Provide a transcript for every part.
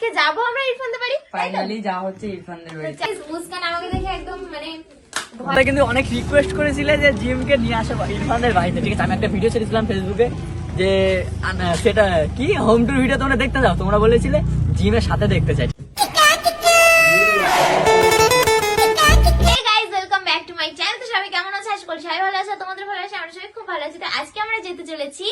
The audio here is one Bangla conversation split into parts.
আজকে যাবো আমরা ইরফানদের বাড়ি। ফাইনালি যা হচ্ছে ইরফানদের বাড়ি। মুস্কান আমাকে দেখে একদম মানে তোমরা কিন্তু অনেক রিকোয়েস্ট করেছিলে যে জিমকে নিয়ে আসো ইরফানদের বাড়িতে, ঠিক আছে? আমি একটা ভিডিও ছেড়েছিলাম ফেসবুকে যে সেটা কি হোম টুর ভিডিও তোমরা দেখতে যাও, তোমরা বলেছিলে জিমের সাথে দেখতে চাই। কেমন আছে? আশা করি সবাই ভালো আছে, তোমাদের ভালো আছে, আমরা সবাই খুব ভালো আছি। তো আজকে আমরা যেতে চলেছি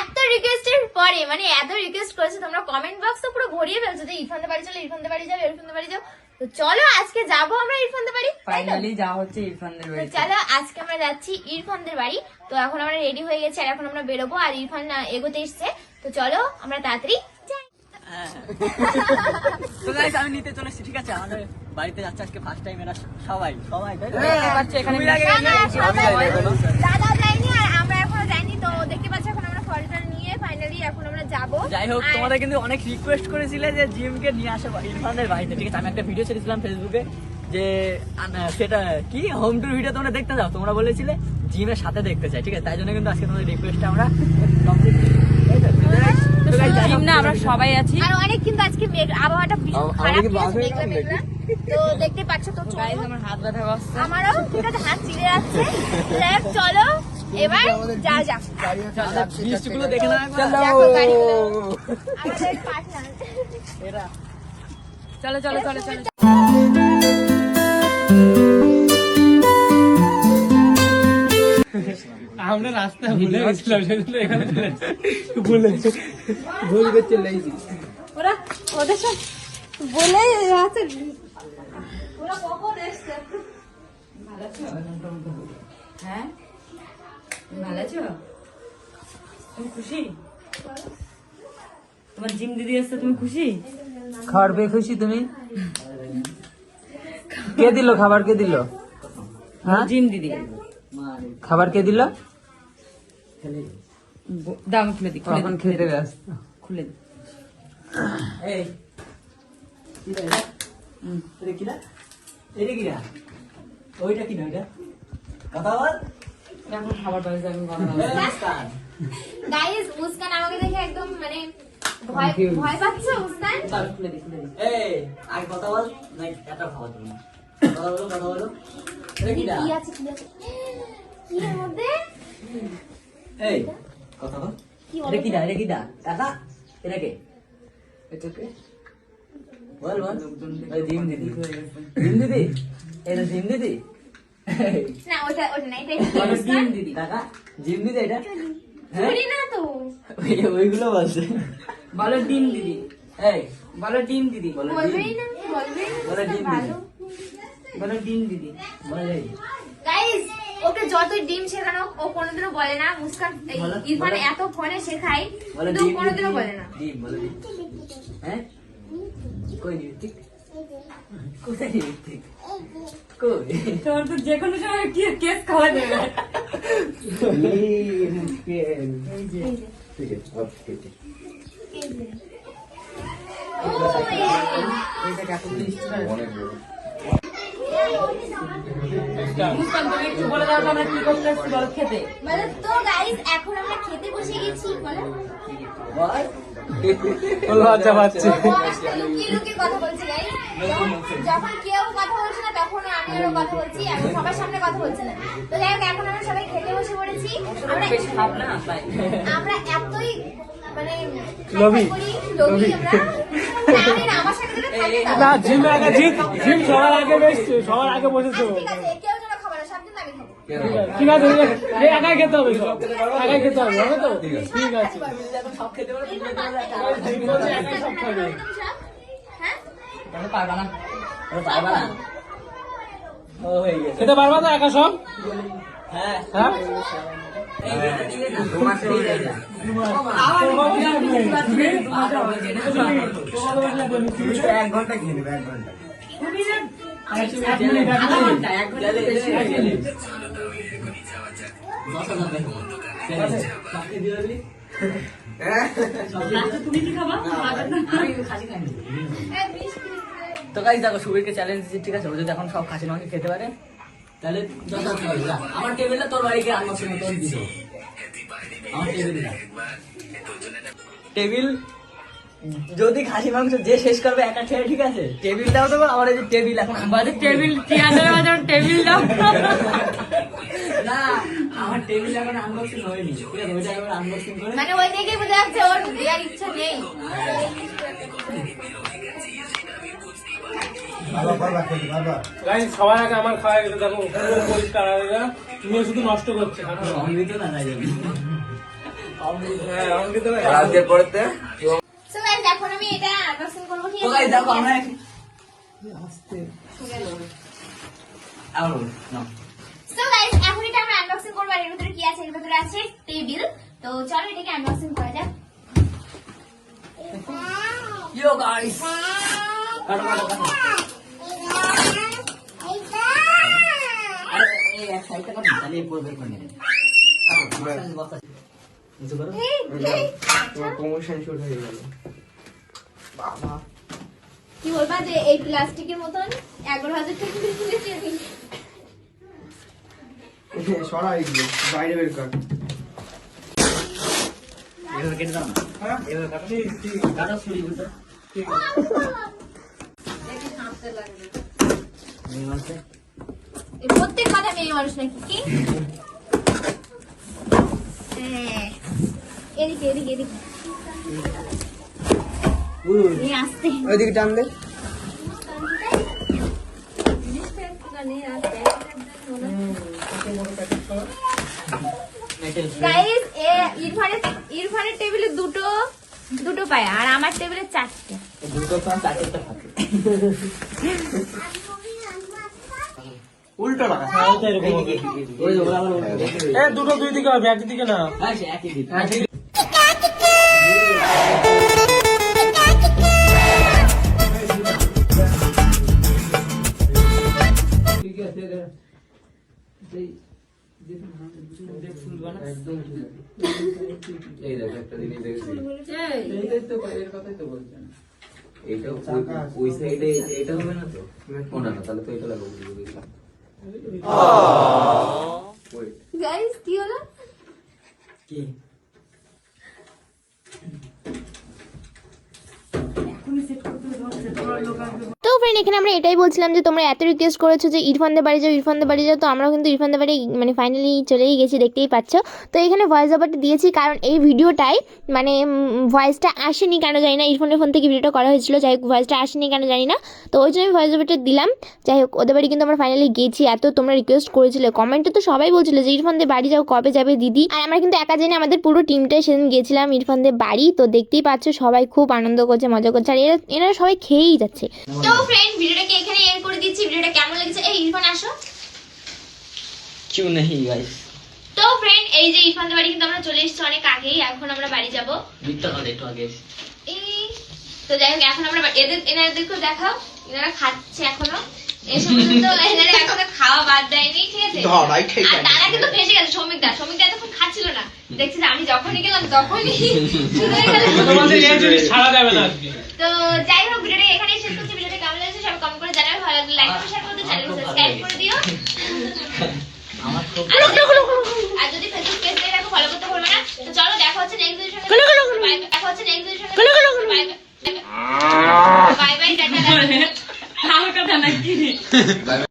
এত রিকোয়েস্টের পরে, মানে এত রিকোয়েস্ট করেছে তোমরা, কমেন্ট বক্স তো পুরো ভরিয়ে ফেলছো যে ইরফানদের বাড়ি চলো, ইরফানদের বাড়ি যাবে, ইরফানদের বাড়ি যাও। তো চলো আজকে যাবো আমরা ইরফানদের বাড়ি। ফাইনালি যা হচ্ছে ইরফানদের বাড়ি। চলো আজকে আমরা যাচ্ছি ইরফানদের বাড়ি। তো এখন আমরা রেডি হয়ে গেছি আর এখন আমরা বেরোবো, আর ইরফান এগোতে এসছে। তো চলো আমরা তাড়াতাড়ি যাই। তো গাইস আমি নিতে চলে এসেছি, ঠিক আছে? আমাদের বাড়িতে যাচ্ছে আজকে ফার্স্ট টাইম এরা সবাই দাদা যায়নি আর আমরা এখনো যাইনি। তো দেখতে পাচ্ছি এখন আমরা ফলটা নিয়ে ফাইনালি এখন আমরা যাবো। যাই হোক, তোমাদের কিন্তু অনেক রিকোয়েস্ট করেছিলে যে জিমকে নিয়ে আসো ইরফানদের বাড়িতে, ঠিক আছে? আমি একটা ভিডিও ছেড়েছিলাম ফেসবুকে যে সেটা কি হোম টুর ভিডিও তোমরা দেখতে যাও, তোমরা বলেছিলে জিমের সাথে দেখতে চাই, ঠিক আছে? তাই জন্য কিন্তু আজকে তোমাদের রিকোয়েস্টটা আমরা কমপ্লিট আমরা সবাই আছি। আর অনেক কিন্তু আজকে আবহাওয়াটা ভীষণ খারাপ, মেঘলা মেঘলা। তো দেখতে পাচ্ছ তো আমার হাত ব্যথা করছে, আমারও ঠিক আছে, হাত চিড়ে যাচ্ছে। চলো এবার যা যা বৃষ্টিগুলো দেখে না দেখো গাড়িগুলো আমাদের পার্টনার এরা। চলো চলো চলো চলো। আমরা রাস্তা ভুলে গেছিলাম, সেজন্য এখানে ভুল করে চলে এসেছি। ওরা ওদের সব বলে আছে। ওরা কখন এসছে? হ্যাঁ ভালো আছো? তুমি খুশি? তোমার জিম দিদি আসছে, তুমি খুশি? খাবার পেয়ে খুশি তুমি? কে দিল খাবার? কে দিল? হ্যাঁ জিম দিদি খাবার কে দিল? দাম খুলে দি, এখন খেতে ব্যস্ত। খুলে দি। এই এটা কিনা? এটা কিনা? ওইটা কিনা? ওইটা কথা বল। এখন খাবার পাইছে, আমি গাইস মুস্কান আমাকে দেখে একদম মানে ভয় ভয় পাচ্ছে। মুস্কান খুলে দি খুলে দি। এই আগে কথা বল, নাই এটা খাওয়া তুমি কথা বলো, কথা বলো। এটা কিনা? কি আছে কি আছে কি এর মধ্যে? এই কথা বল। কি এটা কিনা? এটা কিনা? কাকা এটা কে? এটা কে? বল বল। ওই জিম দিদি, জিম দিদি, এটা জিম দিদি। না ওটা ওটা না, এটা বলো জিম দিদি। কাকা জিম দিদি এটা? হ্যাঁ চুরি না তো। ওইগুলো বলছে। বলো ডিম দিদি। এই বলো ডিম দিদি। বলো বলবেই ডিম। না, বলবেই না। বলো ডিম দিদি। ভালো। বলো ডিম দিদি। বলো এই। গাইস ওকে যতই ডিম শেখানো ও কোনোদিনও বলে না। মুস্কান এই বলো, ইরফান বলো। এত ফোনে শেখাই বলো কিন্তু ও ডিম কোনোদিনও দিদি। বলে না। ডিম বলো ডিম। হ্যাঁ কই ডিম ঠিক? কোথায় ডিম ঠিক? কই? তোমার তো যে কোনো সময় কেস খাওয়া যাবে। ঠিক আছে ওকে ঠিক। এই যে। মুস্কান তুমি একটু বলে দাও তো আমরা কি করতে এসেছি, বলো খেতে। মানে তো গাইস এখন আমরা খেতে বসে গেছি। বলো বল। লজ্জা পাচ্ছে। লুকিয়ে লুকিয়ে কথা বলছি গাইস। যখন কেউ কথা বলছে না তখন আমিও কথা বলছি, এখন সবার সামনে কথা বলছি না। তো যাই হোক এখন আমরা সবাই খেতে বসে পড়েছি। আমরা বেশি খাবো না তাই। আমরা এতই মানে লোভী। লোভী আমরা জানি না আমার সাথে যেটা থাকে না। না জিম আগে জিম সবার আগে বসছে, সবার আগে বসেছো। ঠিক আছে কেউ যেন খাবে না, সব দিন আমি খাবো। ঠিক আছে এই একাই খেতে হবে, একাই খেতে হবে, হবে তো? ঠিক আছে সব খেতে পারো, তুমি খেতে পারো, একা জিম বলছে একাই সব খাবে। হ্যাঁ তুমি পারবা না। তুমি পারবা না। ও হয়ে গেছে। খেতে পারবা তো একা সব? হ্যাঁ হ্যাঁ এক ঘন্টা খেয়ে নেবে, এক ঘন্টা। তুমি কি খাবা? তো গাইস দেখো সুবীরকে চ্যালেঞ্জ দিচ্ছি, ঠিক আছে? ও যদি এখন সব খাসির মাংস খেতে পারে তাহলে আমার টেবিলে তোর বাড়িকে আমার সঙ্গে তোর দিত আমার টেবিল টেবিল যদি খাসি মাংস যে শেষ করবে একা খেয়ে, ঠিক আছে? টেবিলটাও দেবো, আমার এই যে টেবিল এখন বাজে টেবিল চেয়ারের বাজে টেবিল দাও। না, আমার টেবিল এখন আনবক্সিং হয়নি, ঠিক আছে? ওইটা এখন আনবক্সিং করে মানে ওই থেকে বোঝা যাচ্ছে ওর দেওয়ার ইচ্ছা নেই। গাইস সবার আগে আমার খাওয়া গেছে, দেখো পুরো পরিষ্কার হয়ে গেল। তুমি শুধু নষ্ট করছে। অমৃত না তাই জন্য। হ্যাঁ অঙ্কিত ভাই আজকের পরেতে So guys, এখন আমি এটা আনবক্সিং করবো, ঠিক তো আছে? guys, দেখো আমরা আবার বলো, নাও। So guys, এখন এটা আমরা আনবক্সিং করবো। আর এর ভিতরে কি আছে? এর ভিতরে আছে টেবিল। তো চলো এটাকে আনবক্সিং করা যাক। Yo guys, কাটো কাটো কাটো। আরে এই এক সাইডটা কাটো, তাহলে এই পুরো বের করে নেবে। কাটো, বস্তা আছে। নিচে করো। প্রমোশন শুট হয়ে গেল। কি বলবা যে এই প্লাস্টিকের মতন 11,000 টাকা দিয়ে কিনেছি আমি। সরা এগুলো বাইরে বের কর। এভাবে কেটে দাও না। এভাবে কাটো। কাটো ছুরি দুটো। মেয়ে মানুষে। এই প্রত্যেক কথা মেয়ে মানুষ নাকি কি? হ্যাঁ। এদিকে এদিকে এদিকে নিয়ে আসতে। ওইদিকে টান দে। গাইস, ইরফানের টেবিলে দুটো পায় আর আমার টেবিলে 4টে। দুটো ফ্যান চারটা থাকে। উল্টো লাগা। ওই যে ওরা আবার এ দুটো দুই দিকে হবে, একদিকে না। হ্যাঁ সে একই দিক। ঠিক আছে এই দেখো একটা জিনিস দেখেছি। এইটা ওই সাইডে এটা হবে না তো? ও না না, তাহলে তো এটা লাগাবো। ওয়েট, গাইস, কি হলো? কি তো ফ্রেন্ড, এখানে আমরা এটাই বলছিলাম যে তোমরা এত রিকোয়েস্ট করেছো যে ইরফানদের বাড়ি যাও, ইরফানদের বাড়ি যাও। তো আমরাও কিন্তু ইরফানদের বাড়ি মানে ফাইনালি চলেই গেছি, দেখতেই পাচ্ছ। তো এখানে ভয়েস ওভারটা দিয়েছি কারণ এই ভিডিওটায় মানে ভয়েসটা আসেনি কেন জানি না, ইরফানের ফোন থেকে ভিডিওটা করা হয়েছিল, যাই হোক ভয়েসটা আসেনি কেন জানি না। তো ওই জন্য আমি ভয়েস ওভারটা দিলাম। যাই হোক, ওদের বাড়ি কিন্তু আমরা ফাইনালি গেছি। এত তোমরা রিকোয়েস্ট করেছিলে, কমেন্টে তো সবাই বলছিল যে ইরফানদের বাড়ি যাও, কবে যাবে দিদি। আর আমরা কিন্তু একা জানি, আমাদের পুরো টিমটাই সেদিন গেছিলাম ইরফানদের বাড়ি। তো দেখতেই পাচ্ছ সবাই খুব আনন্দ করছে, মজা করছে, আর এনারা সবাই খেয়েই যাচ্ছে। তো ফ্রেন্ড, ভিডিওটাকে এখানে এন্ড করে দিচ্ছি। ভিডিওটা কেমন লেগেছে? এই ইরফান আসো। क्यों नहीं गाइस? তো ফ্রেন্ড, এই যে ইরফানদের বাড়ি কিন্তু আমরা চলে এসেছি অনেক আগেই। এখন আমরা বাড়ি যাব। মিথ্যা কথা একটু আগে। তো যাই হোক, এখন আমরা এনাদেরকে দেখাও। এনারা খাচ্ছে এখনো। এসব তো এনারা এখনো খাওয়া বাদ দেয়নি, ঠিক আছে? ধরাই খেয়ে আর তারা কিন্তু ফেসে গেছে। সৌমিকদা এতক্ষণ খাচ্ছিল না, দেখছি যে আমি যখনই গেলাম তখনই শুরু হয়ে গেল। তোমাদের এই জিনিস ছাড়া যাবে না আজকে। তো যাই হোক, ভিডিওটা এখানে শেষ করছি। ভিডিওটা কেমন লেগেছে সবাই কমেন্ট করে জানাবে। ভালো লাগলে লাইক শেয়ার করতে, চ্যানেলকে সাবস্ক্রাইব করে দিও। আমার খুব আর যদি ফেসবুক পেজ থেকে দেখো, ফলো করতে ভুলবে না। তো চলো, দেখা হচ্ছে নেক্সট ভিডিওর সঙ্গে। দেখা হচ্ছে নেক্সট ভিডিওর সঙ্গে। Bye bye, tata. আমার কথা নাকি